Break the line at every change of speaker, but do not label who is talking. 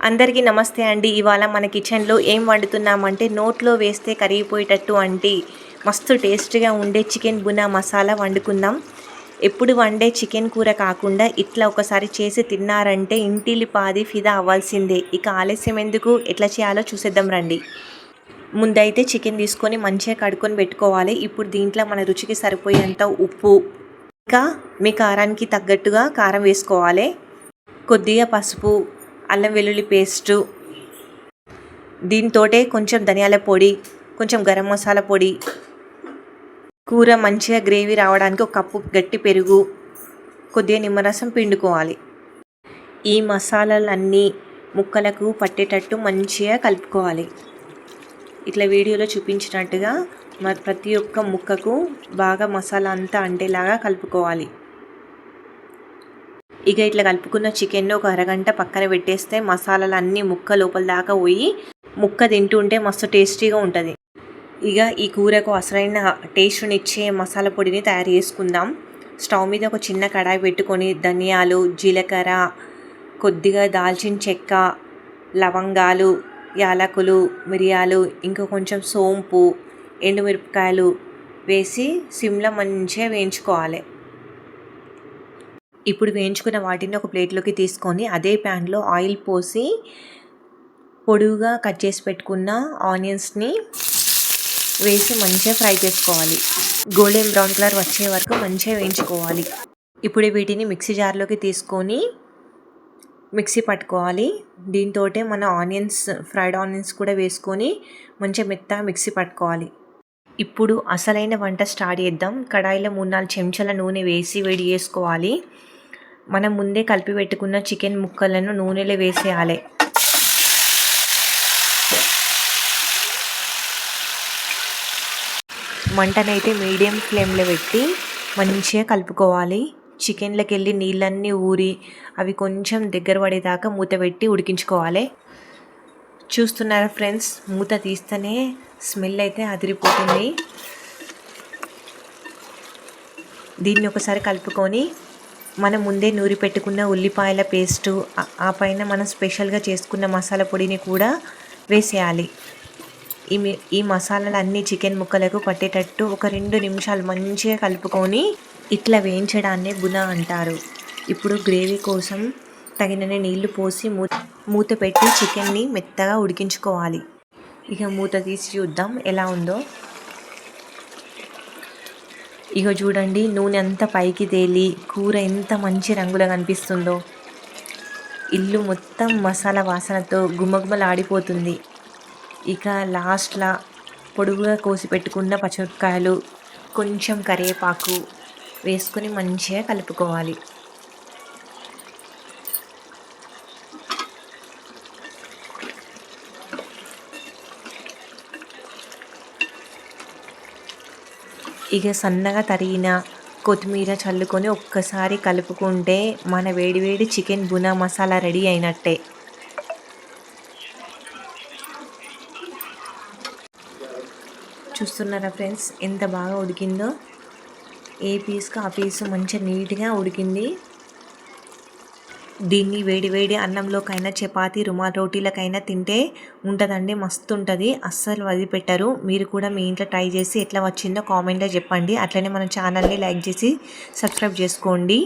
అందరికీ నమస్తే అండి. ఇవాళ మన కిచెన్లో ఏం వండుతున్నామంటే నోట్లో వేస్తే కరిగిపోయేటట్టు మస్తు టేస్ట్గా ఉండే చికెన్ బునా మసాలా వండుకుందాం. ఎప్పుడు వండే చికెన్ కూర కాకుండా ఇట్లా ఒకసారి చేసి తిన్నారంటే ఇంటిల్లిపాది ఫిదా అవ్వాల్సిందే. ఇక ఆలస్యం ఎందుకు, ఎట్లా చేయాలో చూసేద్దాం రండి. ముందైతే చికెన్ తీసుకొని మంచిగా కడుక్కొని పెట్టుకోవాలి. ఇప్పుడు దీంట్లో మన రుచికి సరిపోయేంత ఉప్పు, ఇంకా మీ కారానికి తగ్గట్టుగా కారం వేసుకోవాలి. కొద్దిగా పసుపు, అల్లం వెల్లుల్లి పేస్టు, దీంతోటే కొంచెం ధనియాల పొడి, కొంచెం గరం మసాలా పొడి, కూర మంచిగా గ్రేవీ రావడానికి ఒక కప్పు గట్టి పెరుగు, కొద్దిగా నిమ్మరసం పిండుకోవాలి. ఈ మసాలాలన్నీ ముక్కలకు పట్టేటట్టు మంచిగా కలుపుకోవాలి. ఇట్లా వీడియోలో చూపించినట్టుగా ప్రతి ఒక్క ముక్కకు బాగా మసాలా అంతా అంటేలాగా కలుపుకోవాలి. ఇక ఇట్లా కలుపుకున్న చికెన్ను ఒక అరగంట పక్కన పెట్టేస్తే మసాలాలు అన్నీ ముక్క లోపల దాకా పోయి ముక్క తింటుంటే మస్తు టేస్టీగా ఉంటుంది. ఇక ఈ కూరకు అసలైన టేస్ట్నిచ్చే మసాలా పొడిని తయారు చేసుకుందాం. స్టవ్ మీద ఒక చిన్న కడాయి పెట్టుకొని ధనియాలు, జీలకర్ర, కొద్దిగా దాల్చిన చెక్క, లవంగాలు, యాలకులు, మిరియాలు, ఇంకా కొంచెం సోంపు, ఎండుమిరపకాయలు వేసి సిమ్లో మంచిగా వేయించుకోవాలి. ఇప్పుడు వేయించుకున్న వాటిని ఒక ప్లేట్లోకి తీసుకొని అదే ప్యాన్లో ఆయిల్ పోసి పొడువుగా కట్ చేసి పెట్టుకున్న ఆనియన్స్ని వేసి మంచిగా ఫ్రై చేసుకోవాలి. గోల్డెన్ బ్రౌన్ కలర్ వచ్చే వరకు మంచిగా వేయించుకోవాలి. ఇప్పుడు వీటిని మిక్సీ జార్లోకి తీసుకొని మిక్సీ పట్టుకోవాలి. దీంతో మన ఫ్రైడ్ ఆనియన్స్ కూడా వేసుకొని మంచిగా మెత్తగా మిక్సీ పట్టుకోవాలి. ఇప్పుడు అసలైన వంట స్టార్ట్ చేద్దాం. కడాయిలో 3-4 చెంచాల నూనె వేసి వేడి చేసుకోవాలి. మనం ముందే కలిపి పెట్టుకున్న చికెన్ ముక్కలను నూనెలో వేసేయాలి. మంటనైతే మీడియం ఫ్లేమ్లో పెట్టి మంచిగా కలుపుకోవాలి. చికెన్లోకి వెళ్ళి నీళ్ళన్నీ ఊరి అవి కొంచెం దగ్గర పడేదాకా మూత పెట్టి ఉడికించుకోవాలి. చూస్తున్నారా ఫ్రెండ్స్, మూత తీస్తేనే స్మెల్ అయితే అదిరిపోతుంది. దీన్ని ఒకసారి కలుపుకొని మనం ముందే నూరి పెట్టుకున్న ఉల్లిపాయల పేస్టు, ఆ పైన మనం స్పెషల్గా చేసుకున్న మసాలా పొడిని కూడా వేసేయాలి. ఈ మసాలాలు అన్నీ చికెన్ ముక్కలకు పట్టేటట్టు ఒక 2 నిమిషాలు మంచిగా కలుపుకొని ఇట్లా వేయించడాన్ని బునా అంటారు. ఇప్పుడు గ్రేవీ కోసం తగినన్ని నీళ్లు పోసి మూత పెట్టి చికెన్ని మెత్తగా ఉడికించుకోవాలి. ఇక మూత తీసి చూద్దాం ఎలా ఉందో. ఇక చూడండి, నూనె అంతా పైకి తేలి కూర ఎంత మంచి రంగులో కనిపిస్తుందో. ఇల్లు మొత్తం మసాలా వాసనతో గుమగుమలాడిపోతుంది. ఇక లాస్ట్లో పొడుగుగా కోసి పెట్టుకున్న పచ్చిమిరపకాయలు, కొంచెం కరివేపాకు వేసుకొని మంచిగా కలుపుకోవాలి. ఇక సన్నగా తరిగిన కొత్తిమీర చల్లుకొని ఒక్కసారి కలుపుకుంటే మన వేడివేడి చికెన్ బునా మసాలా రెడీ అయినట్టే. చూస్తున్నారా ఫ్రెండ్స్, ఎంత బాగా ఉడికిందో. ఏ పీస్కి ఆ పీసు మంచిగా నీట్గా ఉడికింది. దీన్ని వేడివేడి అన్నంలోకైనా, చపాతీ, రుమాల్ రోటీలకైనా తింటే ఉంటుందండి, మస్తు ఉంటుంది. అస్సలు వదిలిపెట్టరు. మీరు కూడా మీ ఇంట్లో ట్రై చేసి ఎట్లా వచ్చిందో కామెంట్లో చెప్పండి. అట్లనే మన ఛానల్ని లైక్ చేసి సబ్స్క్రైబ్ చేసుకోండి.